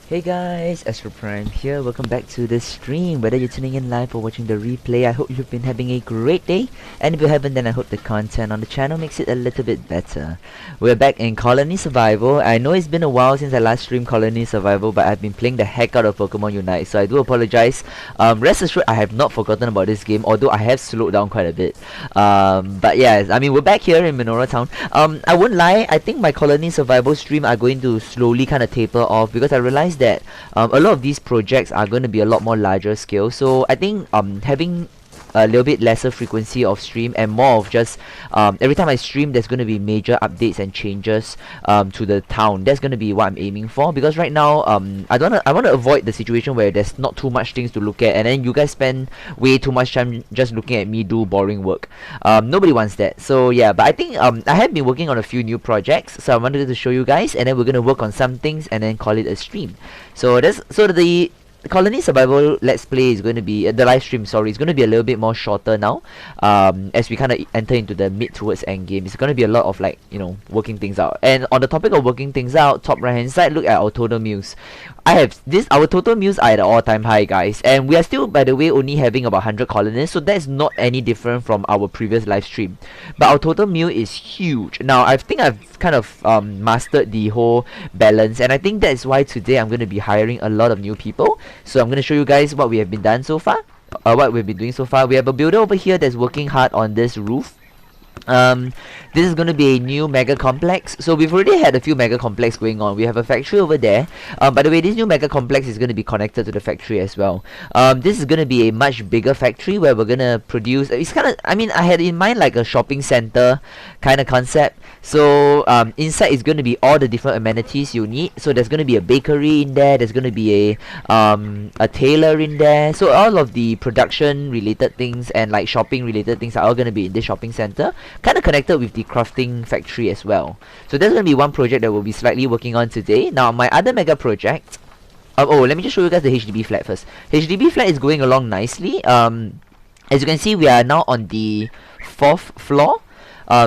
Hey guys, Astro Prime here. Welcome back to the stream. Whether you're tuning in live or watching the replay, I hope you've been having a great day. And if you haven't, then I hope the content on the channel makes it a little bit better. We're back in Colony Survival. I know it's been a while since I last streamed Colony Survival, but I've been playing the heck out of Pokemon Unite, so I do apologize. Rest assured, I have not forgotten about this game, although I have slowed down quite a bit. But yeah, I mean, we're back here in Minoru Town. I won't lie, I think my Colony Survival stream are going to slowly kind of taper off because I realized that a lot of these projects are going to be a lot more larger scale. So I think having a little bit lesser frequency of stream and more of just every time I stream there's going to be major updates and changes to the town. That's going to be what I'm aiming for, because right now I want to avoid the situation where there's not too much things to look at and then you guys spend way too much time just looking at me do boring work. Nobody wants that. So yeah, but I think I have been working on a few new projects, so I wanted to show you guys, and then we're going to work on some things and then call it a stream. So the Colony Survival Let's Play is going to be, the live stream, sorry, is going to be a little bit more shorter now. As we kind of enter into the mid towards end game, it's going to be a lot of, like, you know, working things out. And on the topic of working things out, top right hand side, look at our total meals. Our total meals are at an all-time high, guys, and we are still, by the way, only having about 100 colonists, so that's not any different from our previous live stream. But our total meal is huge. Now, I think I've kind of mastered the whole balance, and I think that's why today I'm going to be hiring a lot of new people. So I'm going to show you guys what we have been done so far, what we've been doing so far. We have a builder over here that's working hard on this roof. This is going to be a new mega complex. So we've already had a few mega complex going on. We have a factory over there. By the way, this new mega complex is going to be connected to the factory as well. This is going to be a much bigger factory where we're going to produce, it's kind of, I mean, I had in mind like a shopping center kind of concept. So inside is going to be all the different amenities you need. So there's going to be a bakery in there, there's going to be a tailor in there. So all of the production related things and like shopping related things are all going to be in this shopping center, kind of connected with the crafting factory as well. So that's going to be one project that we'll be slightly working on today. Now my other mega project, let me just show you guys the HDB flat first. HDB flat is going along nicely. As you can see, we are now on the 4th floor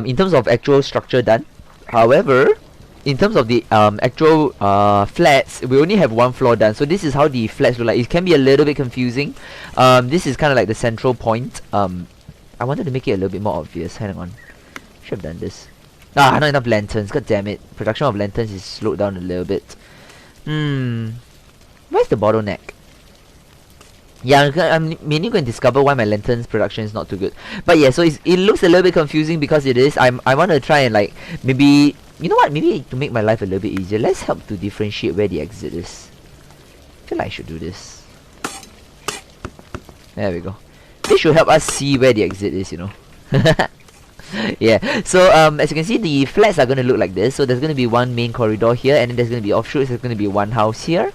in terms of actual structure done. However, in terms of the actual flats, we only have 1 floor done. So this is how the flats look like. It can be a little bit confusing. This is kind of like the central point. I wanted to make it a little bit more obvious. Hang on. Should have done this. Not enough lanterns. God damn it. Production of lanterns is slowed down a little bit. Where's the bottleneck? Yeah, I'm mainly going to discover why my lanterns production is not too good. But yeah, so it looks a little bit confusing because it is. I want to try and like maybe, you know what? Maybe to make my life a little bit easier, let's help to differentiate where the exit is. I feel like I should do this. There we go. This should help us see where the exit is, you know. Yeah, so as you can see, the flats are going to look like this. So there's going to be one main corridor here, and then there's going to be offshoots. There's going to be one house here,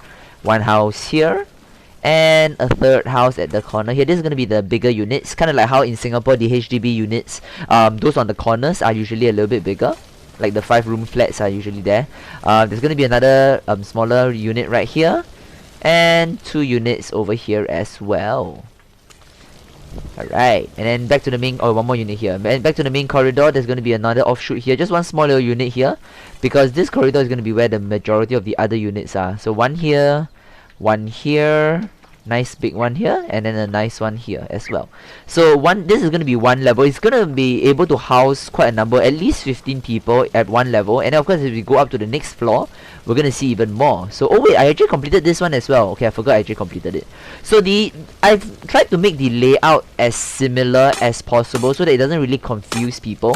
and a third house at the corner here. This is going to be the bigger units, kind of like how in Singapore the HDB units, those on the corners are usually a little bit bigger. Like the 5-room flats are usually there. There's going to be another smaller unit right here, and 2 units over here as well. Alright, and then back to the main, one more unit here. And back to the main corridor, there's going to be another offshoot here. Just one small little unit here, because this corridor is going to be where the majority of the other units are. So one here, nice big one here, and then a nice one here as well. So this is going to be one level. It's going to be able to house quite a number, at least 15 people at one level. And then of course, if we go up to the next floor, we're going to see even more. So wait, I actually completed this one as well. Okay, I forgot I actually completed it. So I've tried to make the layout as similar as possible so that it doesn't really confuse people.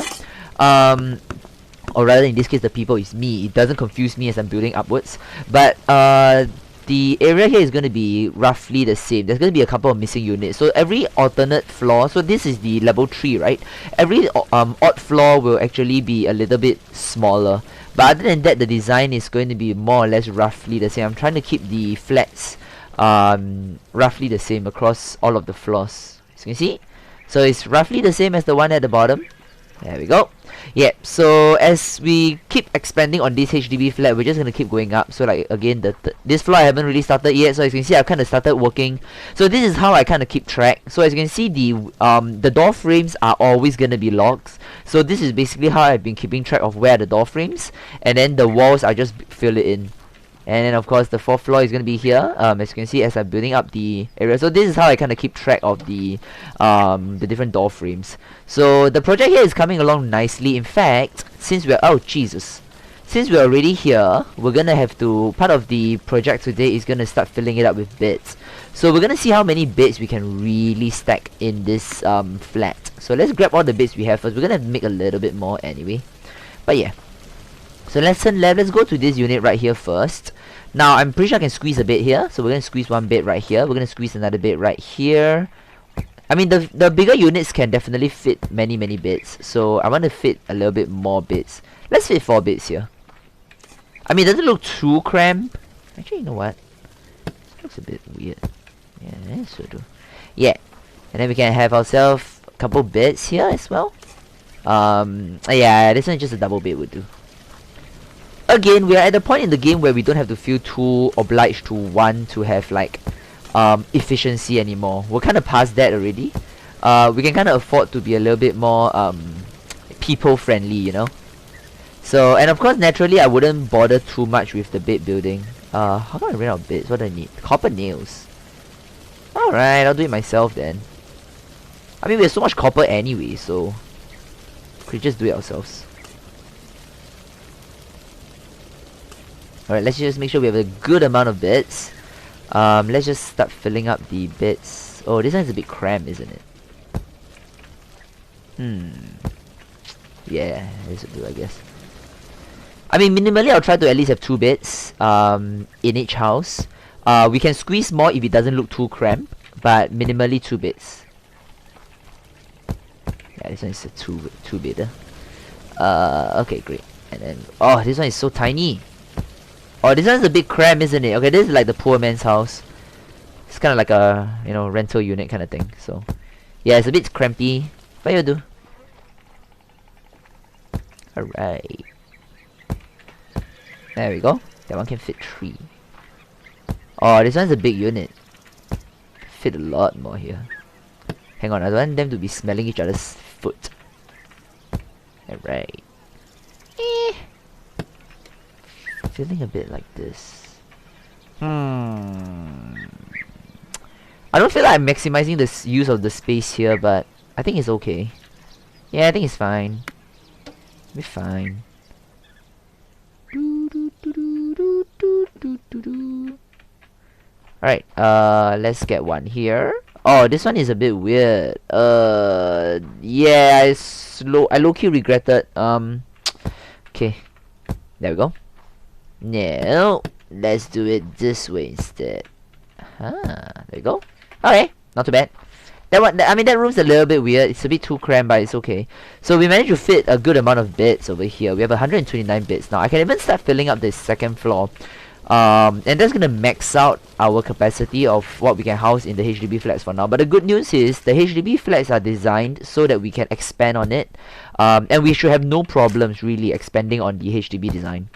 Or rather, in this case, the people is me. It doesn't confuse me as I'm building upwards. But the area here is going to be roughly the same. There's going to be a couple of missing units. So every alternate floor, so this is the level 3, right? Every odd floor will actually be a little bit smaller. But other than that, the design is going to be more or less roughly the same. I'm trying to keep the flats roughly the same across all of the floors. As you can see, so it's roughly the same as the one at the bottom. There we go. Yep, so as we keep expanding on this HDB flat, we're just going to keep going up. So like again, this floor I haven't really started yet. So as you can see, I've kind of started working. So this is how I kind of keep track. So as you can see, the door frames are always going to be logs. So this is basically how I've been keeping track of where the door frames. And then the walls, I just fill it in. And then of course the 4th floor is going to be here, as you can see as I'm building up the area. So this is how I kind of keep track of the different door frames. So the project here is coming along nicely. In fact, since we're since we're already here, we're gonna have to, part of the project today is gonna start filling it up with bits. So we're gonna see how many bits we can really stack in this flat. So let's grab all the bits we have first. We're gonna make a little bit more anyway, but yeah. So let's go to this unit right here first. Now I'm pretty sure I can squeeze a bit here, so we're gonna squeeze one bit right here. We're gonna squeeze another bit right here. I mean, the bigger units can definitely fit many bits, so I want to fit a little bit more bits. Let's fit 4 bits here. I mean, it doesn't look too cramped. Actually, you know what? It looks a bit weird. Yeah, that should do. Yeah, and then we can have ourselves a couple bits here as well. Yeah, this one just a double bit would do. Again, we are at the point in the game where we don't have to feel too obliged to want to have like efficiency anymore. We're kind of past that already. We can kind of afford to be a little bit more people friendly, you know. So, and of course naturally I wouldn't bother too much with the bit building. How come I ran out of bits? What do I need? Copper nails. Alright, I'll do it myself then. I mean, we have so much copper anyway, so we could just do it ourselves. Alright, let's just make sure we have a good amount of bits. Let's just start filling up the bits. Oh, this one's a bit cramped, isn't it? Yeah, this will do, I guess. I mean, minimally, I'll try to at least have 2 bits in each house. We can squeeze more if it doesn't look too cramped, but minimally 2 bits. Yeah, this one is a 2 bitter. Okay, great. And then, oh, this one is so tiny. Oh, this one's a bit cramped, isn't it? Okay, this is like the poor man's house. It's kind of like a, you know, rental unit kind of thing. So, yeah, it's a bit crampy, but you'll do. Alright. There we go. That one can fit 3. Oh, this one's a big unit. Fit a lot more here. Hang on, I don't want them to be smelling each other's foot. Alright. Feeling a bit like this. I don't feel like I'm maximizing the use of the space here, but I think it's okay. Yeah, I think it's fine. Be fine. Alright, let's get one here. Oh, this one is a bit weird. Yeah, I low-key regretted. Okay. There we go. No, let's do it this way instead. There you go. Okay, not too bad. That one, I mean, that room's a little bit weird. It's a bit too cramped, but it's okay. So we managed to fit a good amount of bits over here. We have 129 bits now. I can even start filling up this 2nd floor. And that's gonna max out our capacity of what we can house in the HDB flats for now. But the good news is the HDB flats are designed so that we can expand on it. And we should have no problems really expanding on the HDB design.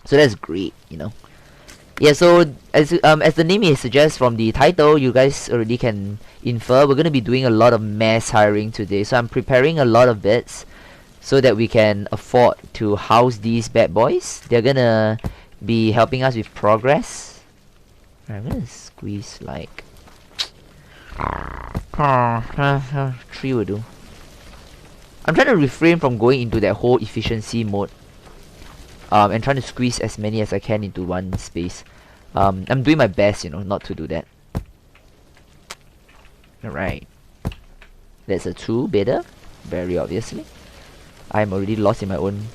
So that's great, you know. Yeah, so as the name suggests from the title, you guys already can infer we're gonna be doing a lot of mass hiring today. So I'm preparing a lot of bits so that we can afford to house these bad boys. They're gonna be helping us with progress. I'm gonna squeeze like 3 will do. I'm trying to refrain from going into that whole efficiency mode. And trying to squeeze as many as I can into one space. I'm doing my best, you know, not to do that. Alright. That's a 2 bidder, very obviously. I'm already lost in my own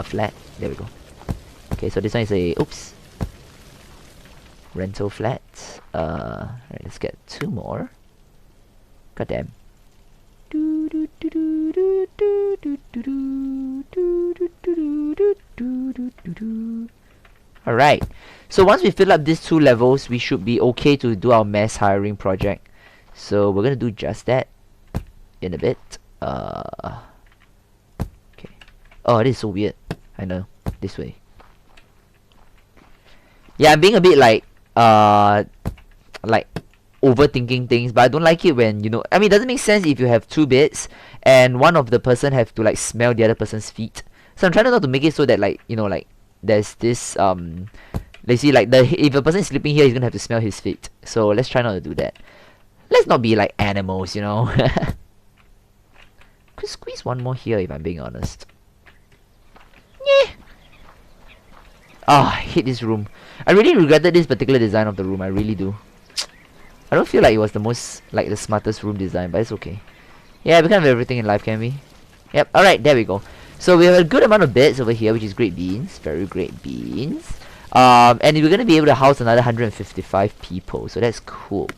flat. There we go. Okay, so this one is a rental flat. Alright, let's get 2 more. God damn. Alright, so once we fill up these 2 levels, we should be okay to do our mass hiring project. So we're gonna do just that in a bit. Okay. Oh, this is so weird. I know. This way. Yeah, I'm being a bit like overthinking things, but I don't like it when, you know, I mean, it doesn't make sense if you have 2 bits and one of the person have to like smell the other person's feet. So I'm trying not to make it so that, like, you know, like there's this let's see, like if a person is sleeping here, he's gonna have to smell his feet. So let's try not to do that. Let's not be like animals, you know. Could squeeze one more here if I'm being honest. Yeah. I hate this room. I really regretted this particular design of the room. I really do. I don't feel like it was the most, like, the smartest room design, but it's okay. Yeah, we can have everything in life, can we? Yep, alright, there we go. So we have a good amount of beds over here, which is great beans. Very great beans. And we're going to be able to house another 155 people, so that's cool.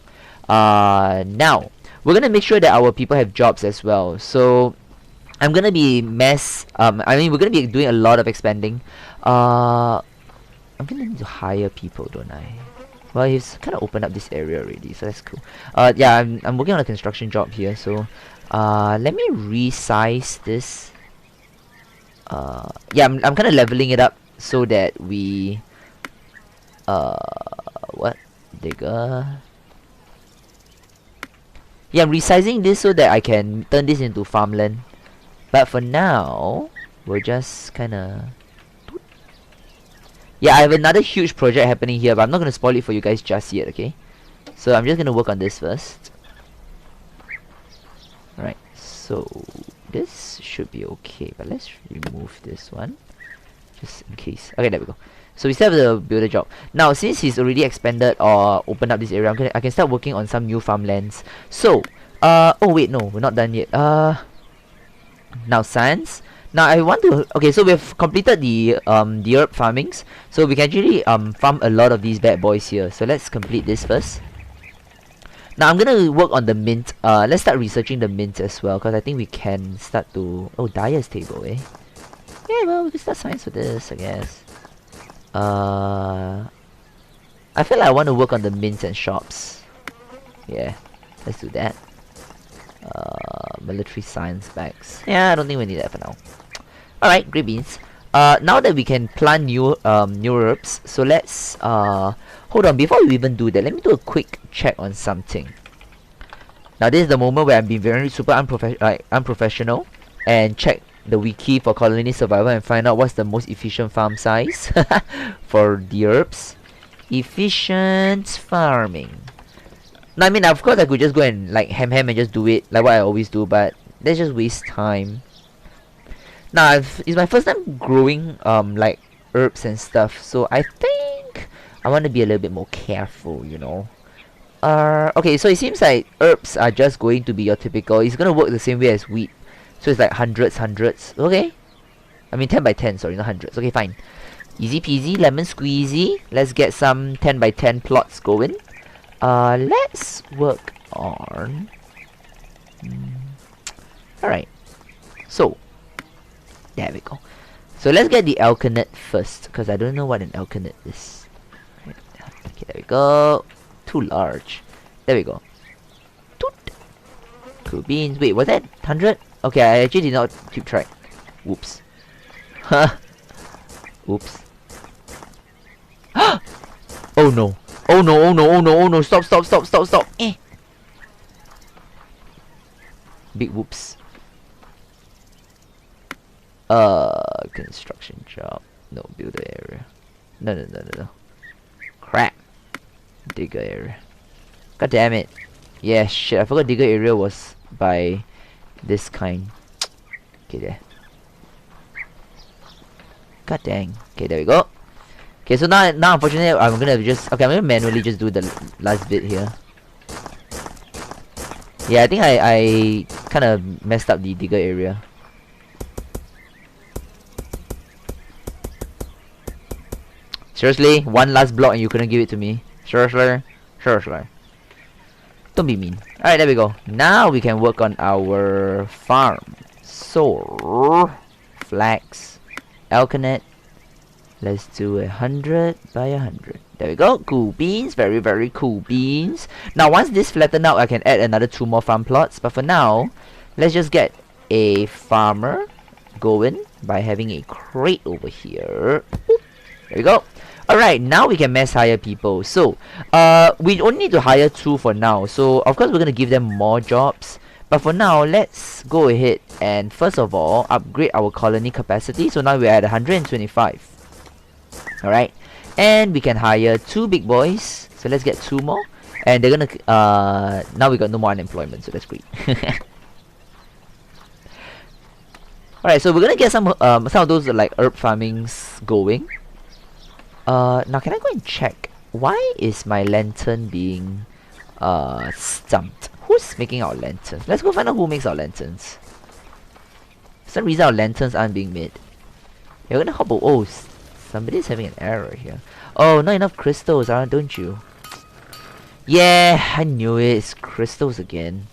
Now, we're going to make sure that our people have jobs as well. So, I'm going to be we're going to be doing a lot of expanding. I'm going to need to hire people, don't I? Well, he's kind of opened up this area already, so that's cool. Yeah, I'm working on a construction job here, so let me resize this. Yeah, I'm kind of leveling it up so that we what? Digger. Yeah, I'm resizing this so that I can turn this into farmland. But for now, we're just kind of... Yeah, I have another huge project happening here, but I'm not going to spoil it for you guys just yet, okay? So I'm just going to work on this first. Alright, so this should be okay, but let's remove this one. Just in case. Okay, there we go. So we still have the builder job. Now, since he's already expanded or opened up this area, I can start working on some new farmlands. So, oh wait, no, we're not done yet. Now science. Now I want to, okay, so we've completed the herb farmings, so we can actually farm a lot of these bad boys here. So let's complete this first. Now I'm gonna work on the mint. Let's start researching the mint as well, because I think we can start to... Oh, dyer's table, eh? Yeah, well, we can start science for this, I guess. I feel like I want to work on the mints and shops. Yeah, let's do that. Military science bags. Yeah, I don't think we need that for now. Alright, great beans. Now that we can plant new herbs, so let's hold on, before we even do that, let me do a quick check on something. Now this is the moment where I'm being very super unprofessional and check the wiki for colony survival and find out what's the most efficient farm size for the herbs. Efficient farming. Now, I mean, of course I could just go and like ham and just do it like what I always do, but that's just waste time. Now it's my first time growing like herbs and stuff, so I think I want to be a little bit more careful, you know. Okay, so it seems like herbs are just going to be your typical. It's gonna work the same way as wheat, so it's like hundreds. Okay, I mean 10 by 10, sorry, not hundreds. Okay, fine, easy peasy lemon squeezy. Let's get some 10 by 10 plots going. Let's work on... Alright, so there we go. So let's get the alkanet first, because I don't know what an alkanet is. Okay, there we go. Too large. There we go. Toot. Cool beans. Wait, was that 100? Okay, I actually did not keep track. Whoops. Huh. Oops. Oh no. Oh no, oh no, oh no, oh no, stop. Eh. Big whoops. Construction job. No, builder area. No. Crap. Digger area. God damn it. Yeah, shit, I forgot digger area was by this kind. Okay, there. God dang. Okay, there we go. Okay, so now unfortunately I'm gonna manually just do the last bit here. Yeah, I think I kind of messed up the digger area. Seriously, one last block and you couldn't give it to me? Seriously? Don't be mean. Alright, there we go. Now we can work on our farm. So, flax, alkanet. Let's do 100 by 100. There we go. Cool beans. Very cool beans. Now, once this flatten out, I can add another 2 more farm plots. But for now, let's just get a farmer going by having a crate over here. Boop. There we go. Alright, now we can mass hire people. So, we only need to hire 2 for now. So, of course, we're going to give them more jobs. But for now, let's go ahead and first of all, upgrade our colony capacity. So now we're at 125. Alright. And we can hire 2 big boys. So let's get 2 more. And they're gonna now we got no more unemployment, so that's great. Alright, so we're gonna get some of those like herb farmings going. Now can I go and check why is my lantern being stumped? Who's making our lanterns? Let's go find out who makes our lanterns. For some reason our lanterns aren't being made. You're gonna hop. Oh, somebody's having an error here. Oh, not enough crystals, don't you? Yeah, I knew it. It's crystals again.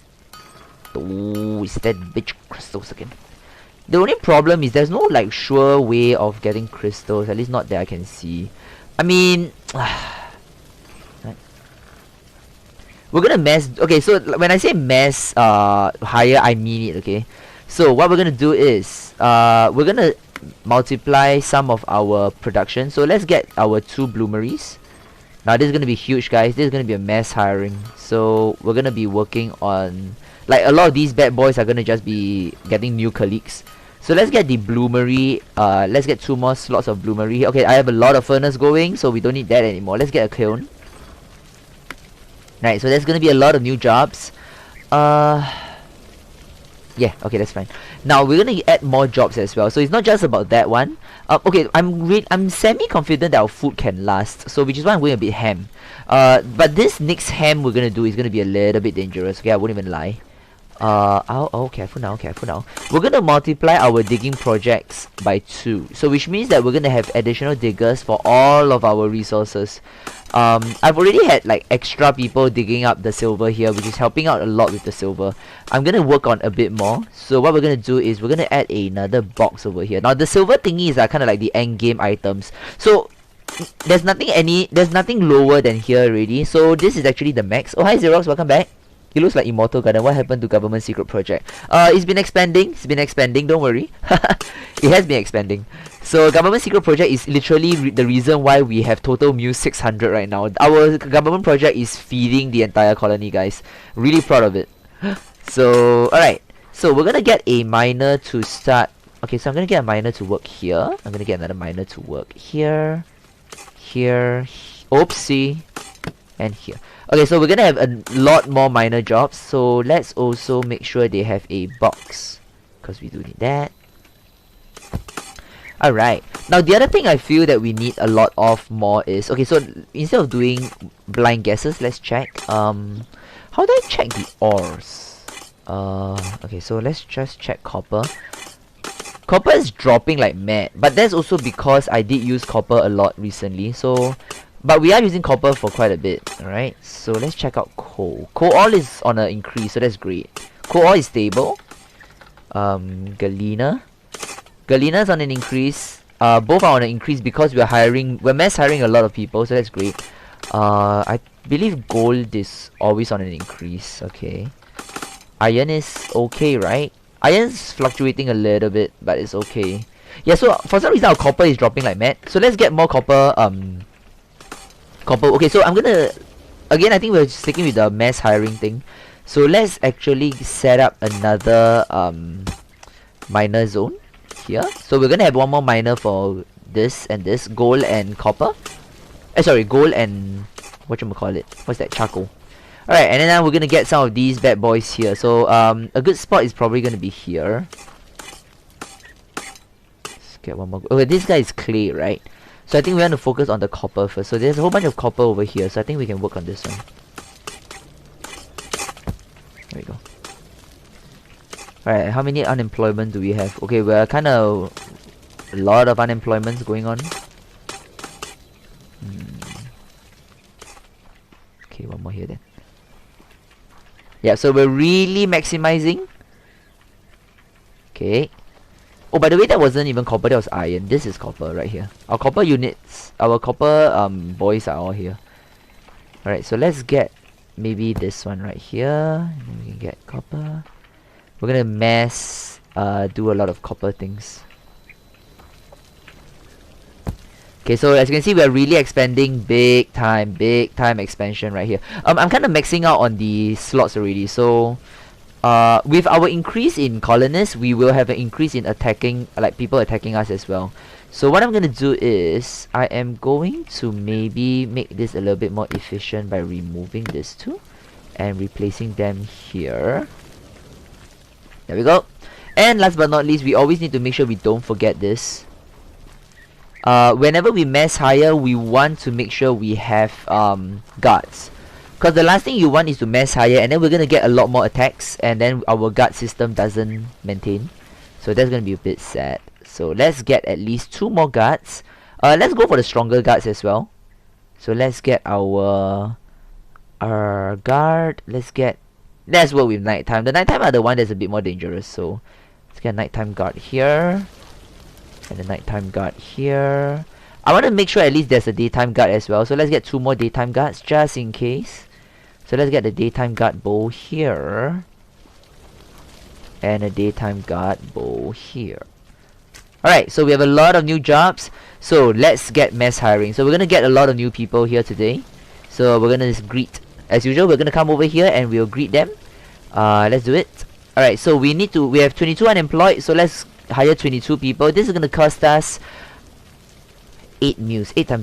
Oh, it's that bitch crystals again. The only problem is there's no like sure way of getting crystals, at least not that I can see. I mean, we're gonna mass. Okay, so when I say mass hire, I mean it. Okay, so what we're gonna do is we're gonna multiply some of our production. So let's get our 2 bloomeries. Now this is gonna be huge, guys. This is gonna be a mass hiring. So we're gonna be working on, like, a lot of these bad boys are gonna just be getting new colleagues. So let's get the bloomery. Let's get 2 more slots of bloomery. Okay, I have a lot of furnace going, so we don't need that anymore. Let's get a kiln. Right, so there's gonna be a lot of new jobs. Yeah, okay, that's fine. Now we're gonna add more jobs as well. So it's not just about that one. Okay, I'm semi-confident that our food can last. So which is why I'm going a bit ham. But this next ham we're gonna do is gonna be a little bit dangerous. Okay, I won't even lie. Careful now, careful now. We're gonna multiply our digging projects by 2. So which means that we're gonna have additional diggers for all of our resources. I've already had like extra people digging up the silver here, which is helping out a lot with the silver. I'm gonna work on a bit more. So what we're gonna do is we're gonna add another box over here. Now the silver thingies are kind of like the end game items. So there's nothing lower than here already. So this is actually the max. Oh, hi Xerox, welcome back. It looks like Immortal Garden. What happened to Government Secret Project? It's been expanding, don't worry. It has been expanding. So Government Secret Project is literally the reason why we have total Muse 600 right now. Our government project is feeding the entire colony, guys. Really proud of it. So, alright. So we're gonna get a miner to start. Okay, so I'm gonna get a miner to work here. I'm gonna get another miner to work here. Oopsie. And here. Okay, so we're gonna have a lot more minor jobs. So let's also make sure they have a box, because we do need that. Alright. Now the other thing I feel that we need a lot of more is, okay, so instead of doing blind guesses, let's check. How do I check the ores? Okay, so let's just check copper. Copper is dropping like mad, but that's also because I did use copper a lot recently. So but we are using copper for quite a bit, alright? So let's check out coal. Coal oil is on an increase, so that's great. Coal oil is stable. Galena. Galena is on an increase. Both are on an increase because we're mass hiring a lot of people, so that's great. I believe gold is always on an increase, okay. Iron is okay, right? Iron's fluctuating a little bit, but it's okay. Yeah, so for some reason our copper is dropping like mad. So let's get more copper, Okay, so I'm gonna, again, I think we're sticking with the mass hiring thing. So let's actually set up another miner zone here. So we're gonna have one more miner for this and this, gold and copper. Sorry, gold and whatchamacallit, what's that, charcoal. Alright, and then now we're gonna get some of these bad boys here. So a good spot is probably gonna be here. Let's get one more. Okay, this guy is clay, right? So I think we want to focus on the copper first. So there's a whole bunch of copper over here, so I think we can work on this one. There we go. Alright, how many unemployment do we have? Okay, we're kind of a lot of unemployments going on. Okay, one more here then. Yeah, so we're really maximizing. Okay. Oh, by the way, that wasn't even copper, that was iron. This is copper right here. Our copper units, our copper boys are all here. Alright, so let's get maybe this one right here. And then we can get copper. We're gonna mass do a lot of copper things. Okay, so as you can see, we're really expanding big time expansion right here. I'm kind of maxing out on the slots already, so with our increase in colonists, we will have an increase in attacking, like people attacking us as well. So what I'm gonna do is I am going to maybe make this a little bit more efficient by removing this two and replacing them here. There we go. And last but not least, we always need to make sure we don't forget this. Whenever we mass hire, we want to make sure we have guards. Because the last thing you want is to mass hire and then we're gonna get a lot more attacks and then our guard system doesn't maintain. So that's gonna be a bit sad. So let's get at least 2 more guards. Let's go for the stronger guards as well. So let's get our guard. Let's work with nighttime. The nighttime are the one that's a bit more dangerous. So let's get a nighttime guard here. And a nighttime guard here. I want to make sure at least there's a daytime guard as well. So let's get 2 more daytime guards just in case. So let's get the daytime guard bow here. And a daytime guard bow here. Alright, so we have a lot of new jobs. So let's get mass hiring. So we're going to get a lot of new people here today. So we're going to just greet. As usual, we're going to come over here and we'll greet them. Let's do it. Alright, so we have 22 unemployed. So let's hire 22 people. This is going to cost us 8 mils. 8 times